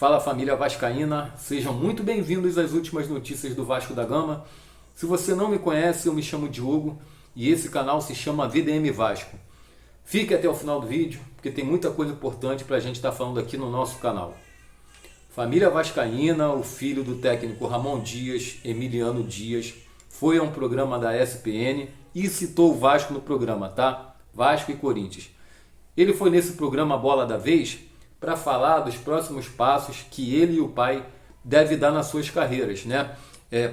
Fala família vascaína, sejam muito bem-vindos às últimas notícias do Vasco da Gama. Se você não me conhece, eu me chamo Diogo e esse canal se chama VDM Vasco. Fique até o final do vídeo, porque tem muita coisa importante para a gente estar falando aqui no nosso canal. Família vascaína, o filho do técnico Ramon Dias, Emiliano Dias, foi a um programa da ESPN e citou o Vasco no programa, tá? Vasco e Corinthians. Ele foi nesse programa Bola da Vez para falar dos próximos passos que ele e o pai devem dar nas suas carreiras, né?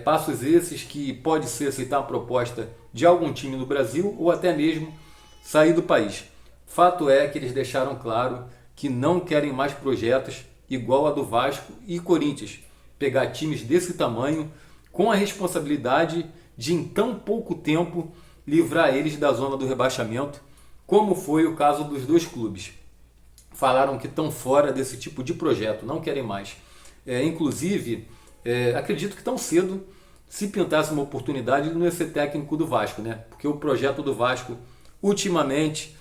Passos esses que pode ser aceitar a proposta de algum time no Brasil ou até mesmo sair do país. Fato é que eles deixaram claro que não querem mais projetos igual a do Vasco e Corinthians, pegar times desse tamanho com a responsabilidade de em tão pouco tempo livrar eles da zona do rebaixamento, como foi o caso dos dois clubes. Falaram que estão fora desse tipo de projeto, não querem mais. Inclusive, acredito que tão cedo, se pintasse uma oportunidade, ele não ia ser técnico do Vasco, né? Porque o projeto do Vasco, ultimamente,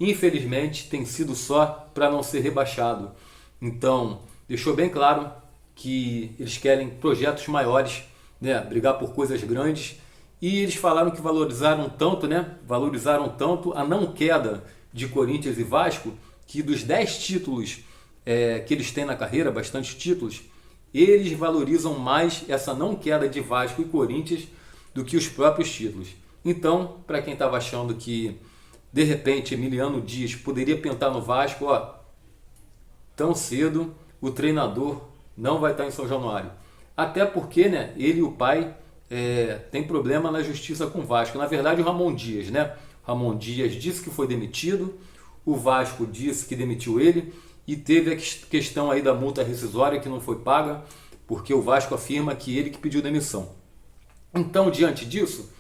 infelizmente, tem sido só para não ser rebaixado. Então, deixou bem claro que eles querem projetos maiores, né? Brigar por coisas grandes. E eles falaram que valorizaram tanto, né? Valorizaram tanto a não queda de Corinthians e Vasco, que dos 10 títulos que eles têm na carreira, bastante títulos, eles valorizam mais essa não queda de Vasco e Corinthians do que os próprios títulos. Então, para quem estava achando que, de repente, Emiliano Dias poderia pintar no Vasco, tão cedo o treinador não vai estar em São Januário. Até porque, né, ele e o pai tem problema na justiça com o Vasco. Na verdade, o Ramon Dias, né? Ramon Dias disse que foi demitido, o Vasco disse que demitiu ele e teve a questão aí da multa rescisória que não foi paga, porque o Vasco afirma que ele que pediu demissão. Então, diante disso,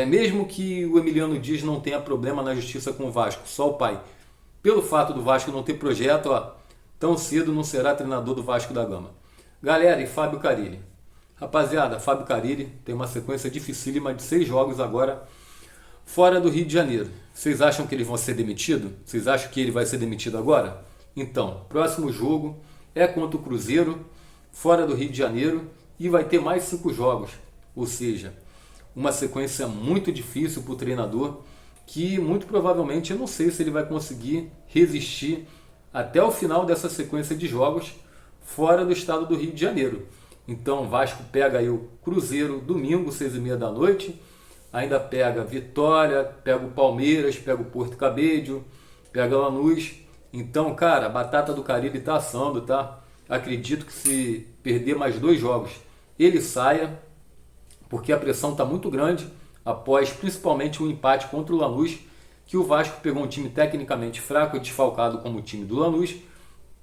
mesmo que o Emiliano Dias não tenha problema na justiça com o Vasco, só o pai, pelo fato do Vasco não ter projeto, tão cedo não será treinador do Vasco da Gama. Galera, e Fábio Carille? Rapaziada, Fábio Carille tem uma sequência dificílima de 6 jogos agora fora do Rio de Janeiro. Vocês acham que eles vão ser demitidos? Vocês acham que ele vai ser demitido agora? Então, próximo jogo é contra o Cruzeiro, fora do Rio de Janeiro, e vai ter mais 5 jogos. Ou seja, uma sequência muito difícil para o treinador, que muito provavelmente eu não sei se ele vai conseguir resistir até o final dessa sequência de jogos fora do estado do Rio de Janeiro. Então, o Vasco pega aí o Cruzeiro domingo, 6h30 da noite, ainda pega Vitória, pega o Palmeiras, pega o Porto Cabedelo, pega o Lanús. Então, cara, a batata do Carille tá assando, tá? Acredito que se perder mais 2 jogos, ele saia, porque a pressão tá muito grande após principalmente o empate contra o Lanús, que o Vasco pegou um time tecnicamente fraco e desfalcado como o time do Lanús,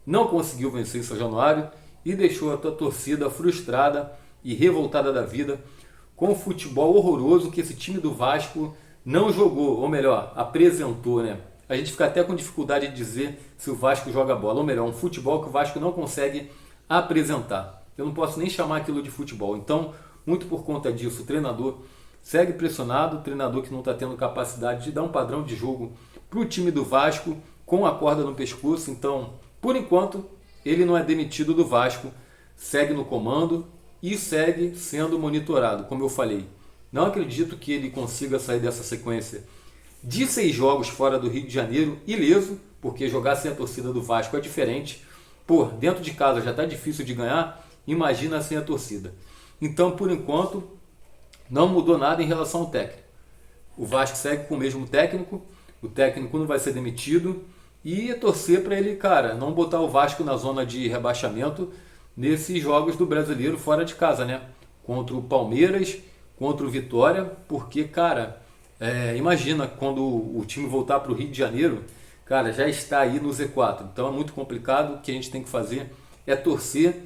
não conseguiu vencer em São Januário e deixou a tua torcida frustrada e revoltada da vida com o futebol horroroso que esse time do Vasco não jogou, ou melhor, apresentou, né? A gente fica até com dificuldade de dizer se o Vasco joga bola, ou melhor, um futebol que o Vasco não consegue apresentar. Eu não posso nem chamar aquilo de futebol. Então, muito por conta disso, o treinador segue pressionado, o treinador que não está tendo capacidade de dar um padrão de jogo para o time do Vasco com a corda no pescoço. Então, por enquanto, ele não é demitido do Vasco, segue no comando e segue sendo monitorado, como eu falei. Não acredito que ele consiga sair dessa sequência de 6 jogos fora do Rio de Janeiro ileso, porque jogar sem a torcida do Vasco é diferente. Pô, dentro de casa já está difícil de ganhar, imagina sem a torcida. Então, por enquanto, não mudou nada em relação ao técnico. O Vasco segue com o mesmo técnico, o técnico não vai ser demitido e torcer para ele, cara, não botar o Vasco na zona de rebaixamento nesses jogos do Brasileiro fora de casa, né? Contra o Palmeiras, contra o Vitória, porque, cara, imagina quando o time voltar para o Rio de Janeiro, cara, já está aí no Z4. Então é muito complicado. O que a gente tem que fazer é torcer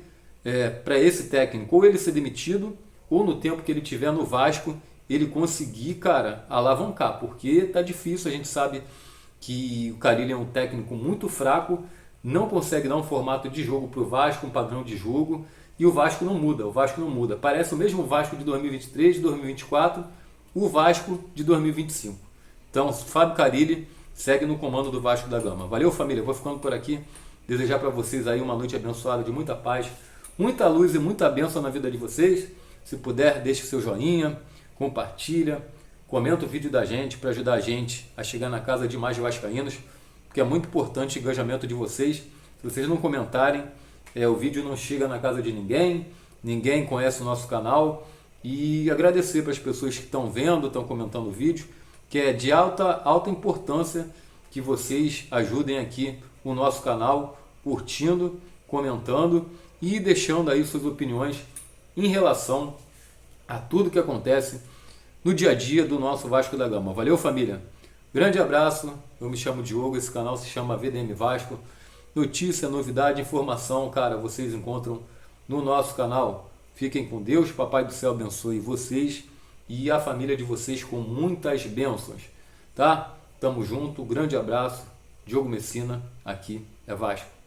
para esse técnico, ou ele ser demitido, ou no tempo que ele tiver no Vasco, ele conseguir, cara, alavancar, porque tá difícil. A gente sabe que o Carille é um técnico muito fraco, não consegue dar um formato de jogo para o Vasco, um padrão de jogo, e o Vasco não muda, Parece o mesmo Vasco de 2023, de 2024, o Vasco de 2025. Então, Fábio Carille segue no comando do Vasco da Gama. Valeu, família, vou ficando por aqui. Desejar para vocês aí uma noite abençoada de muita paz, muita luz e muita bênção na vida de vocês. Se puder, deixe seu joinha, compartilha, comenta o vídeo da gente para ajudar a gente a chegar na casa de mais vascaínos, porque é muito importante o engajamento de vocês. Se vocês não comentarem, o vídeo não chega na casa de ninguém, ninguém conhece o nosso canal. E agradecer para as pessoas que estão vendo, estão comentando o vídeo, que é de alta importância que vocês ajudem aqui o nosso canal, curtindo, comentando e deixando aí suas opiniões em relação a tudo que acontece no dia a dia do nosso Vasco da Gama. Valeu, família! Grande abraço, eu me chamo Diogo, esse canal se chama VDM Vasco. Notícia, novidade, informação, cara, vocês encontram no nosso canal. Fiquem com Deus, Papai do Céu abençoe vocês e a família de vocês com muitas bênçãos, tá? Tamo junto, grande abraço, Diogo Messina, aqui é Vasco.